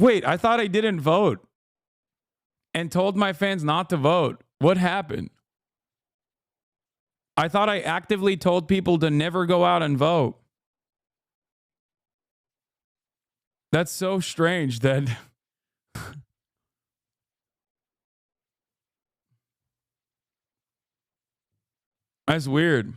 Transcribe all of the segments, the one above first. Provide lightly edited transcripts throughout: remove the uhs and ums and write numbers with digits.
Wait, I thought I didn't vote and told my fans not to vote. What happened? I thought I actively told people to never go out and vote. That's so strange that... That's weird.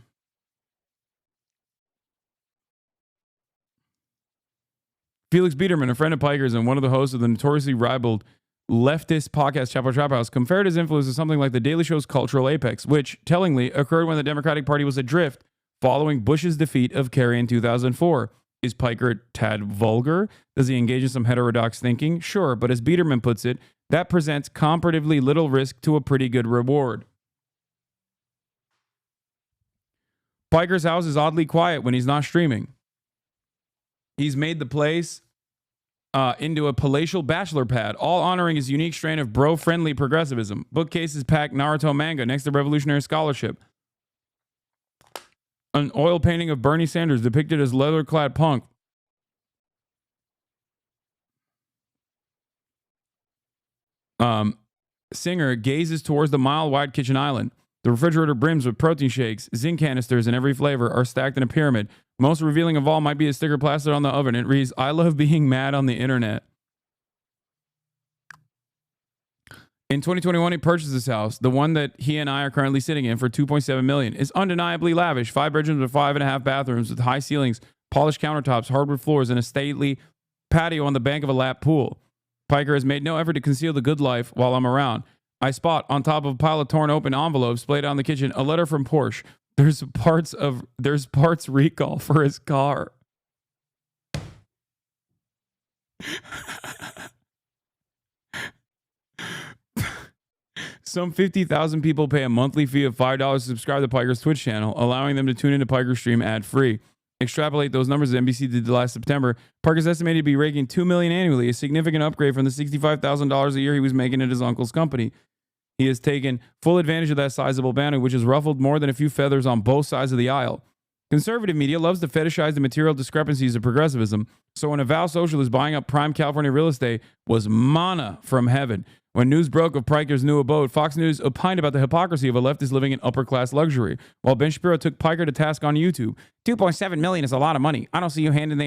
Felix Biederman, a friend of Piker's and one of the hosts of the notoriously ribald leftist podcast Chapo Trap House, compared his influence to something like The Daily Show's cultural apex, which, tellingly, occurred when the Democratic Party was adrift following Bush's defeat of Kerry in 2004. Is Piker a tad vulgar? Does he engage in some heterodox thinking? Sure, but as Biederman puts it, that presents comparatively little risk to a pretty good reward. Piker's house is oddly quiet when he's not streaming. He's made the place into a palatial bachelor pad, all honoring his unique strain of bro-friendly progressivism. Bookcases pack Naruto manga next to revolutionary scholarship. An oil painting of Bernie Sanders depicted as leather-clad punk. Singer gazes towards the mile-wide kitchen island. The refrigerator brims with protein shakes. Zinc canisters in every flavor are stacked in a pyramid. Most revealing of all might be a sticker plastered on the oven. It reads, "I love being mad on the internet." In 2021, he purchased this house, the one that he and I are currently sitting in, for $2.7 million. It's undeniably lavish. 5 bedrooms with 5.5 bathrooms with high ceilings, polished countertops, hardwood floors, and a stately patio on the bank of a lap pool. Piker has made no effort to conceal the good life while I'm around. I spot, on top of a pile of torn open envelopes laid out in the kitchen, a letter from Porsche. There's parts recall for his car. Some 50,000 people pay a monthly fee of $5 to subscribe to Piker's Twitch channel, allowing them to tune into Piker's stream ad-free. Extrapolate those numbers as NBC did last September. Piker's estimated to be raking $2 million annually, a significant upgrade from the $65,000 a year he was making at his uncle's company. He has taken full advantage of that sizable bandwidth, which has ruffled more than a few feathers on both sides of the aisle. Conservative media loves to fetishize the material discrepancies of progressivism, so when a vow socialist buying up prime California real estate was manna from heaven. When news broke of Piker's new abode, Fox News opined about the hypocrisy of a leftist living in upper-class luxury, while Ben Shapiro took Piker to task on YouTube. $2.7 million is a lot of money. I don't see you handing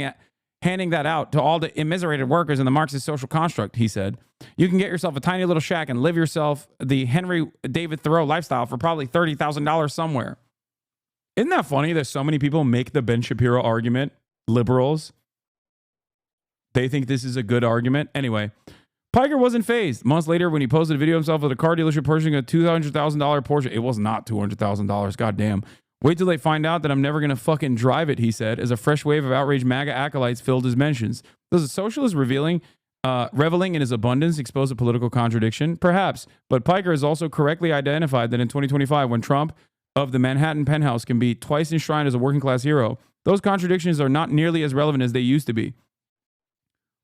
that out to all the immiserated workers in the Marxist social construct, he said. You can get yourself a tiny little shack and live yourself the Henry David Thoreau lifestyle for probably $30,000 somewhere. Isn't that funny that so many people make the Ben Shapiro argument? Liberals. They think this is a good argument. Anyway, Piker wasn't fazed. Months later, when he posted a video of himself at a car dealership purchasing a $200,000 Porsche, it was not $200,000. Goddamn. Wait till they find out that I'm never going to fucking drive it, he said, as a fresh wave of outraged MAGA acolytes filled his mentions. Does a socialist reveling in his abundance expose a political contradiction? Perhaps. But Piker has also correctly identified that in 2025, when Trump of the Manhattan penthouse can be twice enshrined as a working class hero, those contradictions are not nearly as relevant as they used to be.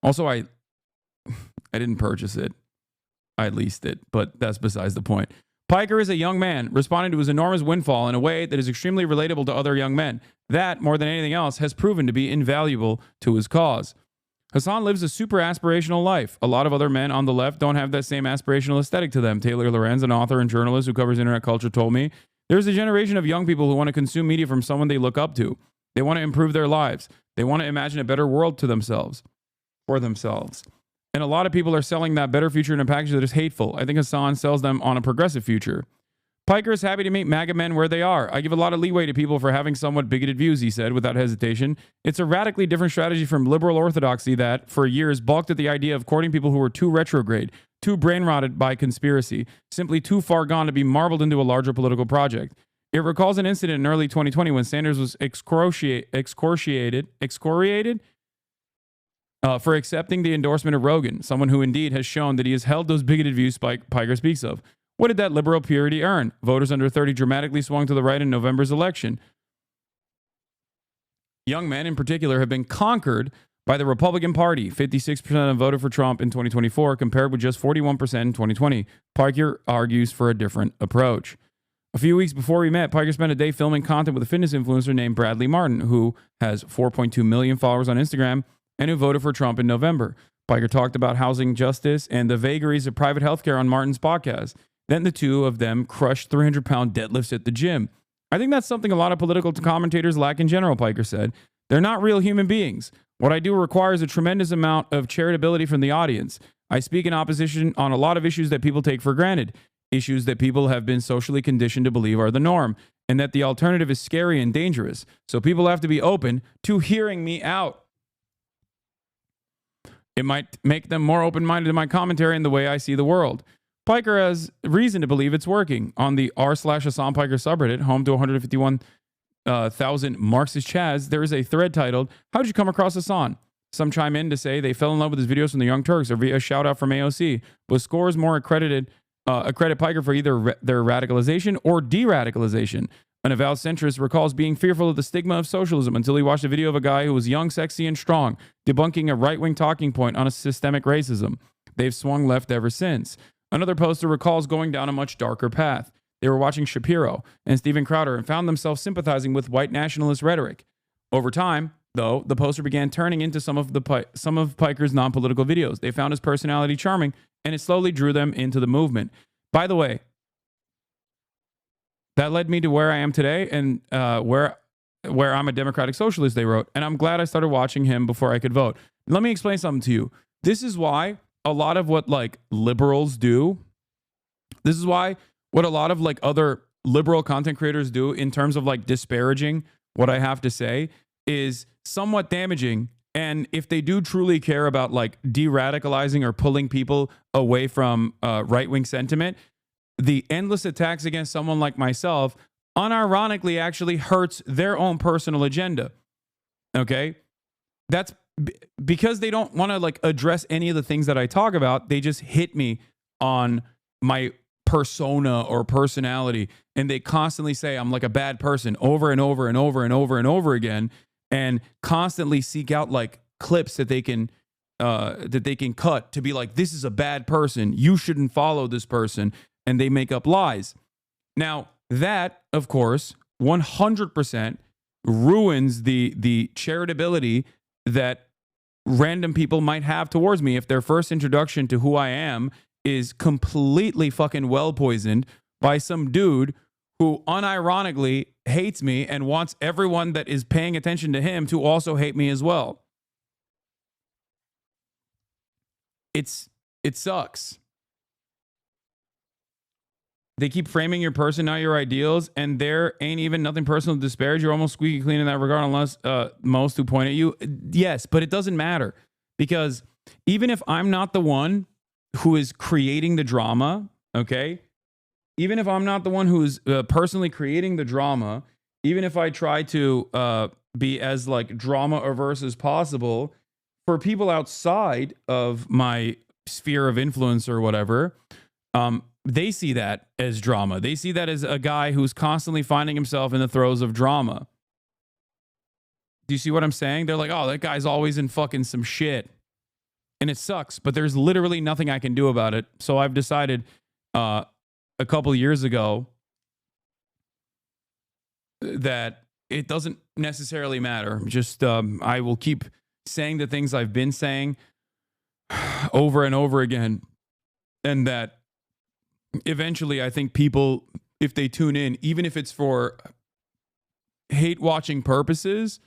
Also, I didn't purchase it. I leased it, but that's besides the point. Piker is a young man responding to his enormous windfall in a way that is extremely relatable to other young men. That, more than anything else, has proven to be invaluable to his cause. HASAN lives a super aspirational life. A lot of other men on the left don't have that same aspirational aesthetic to them. Taylor Lorenz, an author and journalist who covers internet culture, told me, there's a generation of young people who want to consume media from someone they look up to. They want to improve their lives. They want to imagine a better world for themselves. And a lot of people are selling that better future in a package that is hateful. I think HASAN sells them on a progressive future. Piker is happy to meet MAGA men where they are. I give a lot of leeway to people for having somewhat bigoted views, he said, without hesitation. It's a radically different strategy from liberal orthodoxy that, for years, balked at the idea of courting people who were too retrograde, too brain-rotted by conspiracy, simply too far gone to be marbled into a larger political project. It recalls an incident in early 2020 when Sanders was excoriated for accepting the endorsement of Rogan, someone who indeed has shown that he has held those bigoted views Piker speaks of. What did that liberal purity earn? Voters under 30 dramatically swung to the right in November's election. Young men in particular have been conquered by the Republican Party. 56% have voted for Trump in 2024, compared with just 41% in 2020. Piker argues for a different approach. A few weeks before we met, Piker spent a day filming content with a fitness influencer named Bradley Martin, who has 4.2 million followers on Instagram and who voted for Trump in November. Piker talked about housing justice and the vagaries of private healthcare on Martin's podcast. Then the two of them crushed 300-pound deadlifts at the gym. I think that's something a lot of political commentators lack in general, Piker said. They're not real human beings. What I do requires a tremendous amount of charitability from the audience. I speak in opposition on a lot of issues that people take for granted, issues that people have been socially conditioned to believe are the norm, and that the alternative is scary and dangerous. So people have to be open to hearing me out. It might make them more open-minded to my commentary and the way I see the world. Piker has reason to believe it's working. On the r/Hassan Piker subreddit, home to 151,000 Marxist Chads, there is a thread titled, "How'd you come across Hassan?" Some chime in to say they fell in love with his videos from the Young Turks or via a shout out from AOC, but scores more accredit Piker for either their radicalization or de-radicalization. An avowed centrist recalls being fearful of the stigma of socialism until he watched a video of a guy who was young, sexy, and strong, debunking a right-wing talking point on a systemic racism. They've swung left ever since. Another poster recalls going down a much darker path. They were watching Shapiro and Steven Crowder and found themselves sympathizing with white nationalist rhetoric. Over time, though, the poster began turning into some of Piker's non-political videos. They found his personality charming, and it slowly drew them into the movement. By the way, that led me to where I am today and where I'm a democratic socialist, they wrote. And I'm glad I started watching him before I could vote. Let me explain something to you. This is why a lot of what like liberals do, this is why what a lot of like other liberal content creators do in terms of like disparaging what I have to say is somewhat damaging. And if they do truly care about like de-radicalizing or pulling people away from right-wing sentiment, the endless attacks against someone like myself unironically actually hurts their own personal agenda. Okay? That's because they don't want to like address any of the things that I talk about. They just hit me on my persona or personality, and they constantly say I'm like a bad person over and over and over and over and over again, and constantly seek out like clips that they can cut to be like, this is a bad person, you shouldn't follow this person, and they make up lies. Now that, of course, 100% ruins the charitability that random people might have towards me if their first introduction to who I am is completely fucking well poisoned by some dude who unironically hates me and wants everyone that is paying attention to him to also hate me as well. It sucks. They keep framing your person, not your ideals, and there ain't even nothing personal to disparage. You're almost squeaky clean in that regard, unless most who point at you. Yes, but it doesn't matter, because even if I'm not the one who is creating the drama, okay? Even if I'm not the one who is personally creating the drama, even if I try to be as like drama averse as possible, for people outside of my sphere of influence or whatever, they see that as drama. They see that as a guy who's constantly finding himself in the throes of drama. Do you see what I'm saying? They're like, oh, that guy's always in fucking some shit. And it sucks, but there's literally nothing I can do about it. So I've decided a couple years ago that it doesn't necessarily matter. Just I will keep saying the things I've been saying over and over again. And that eventually I think people, if they tune in, even if it's for hate watching purposes,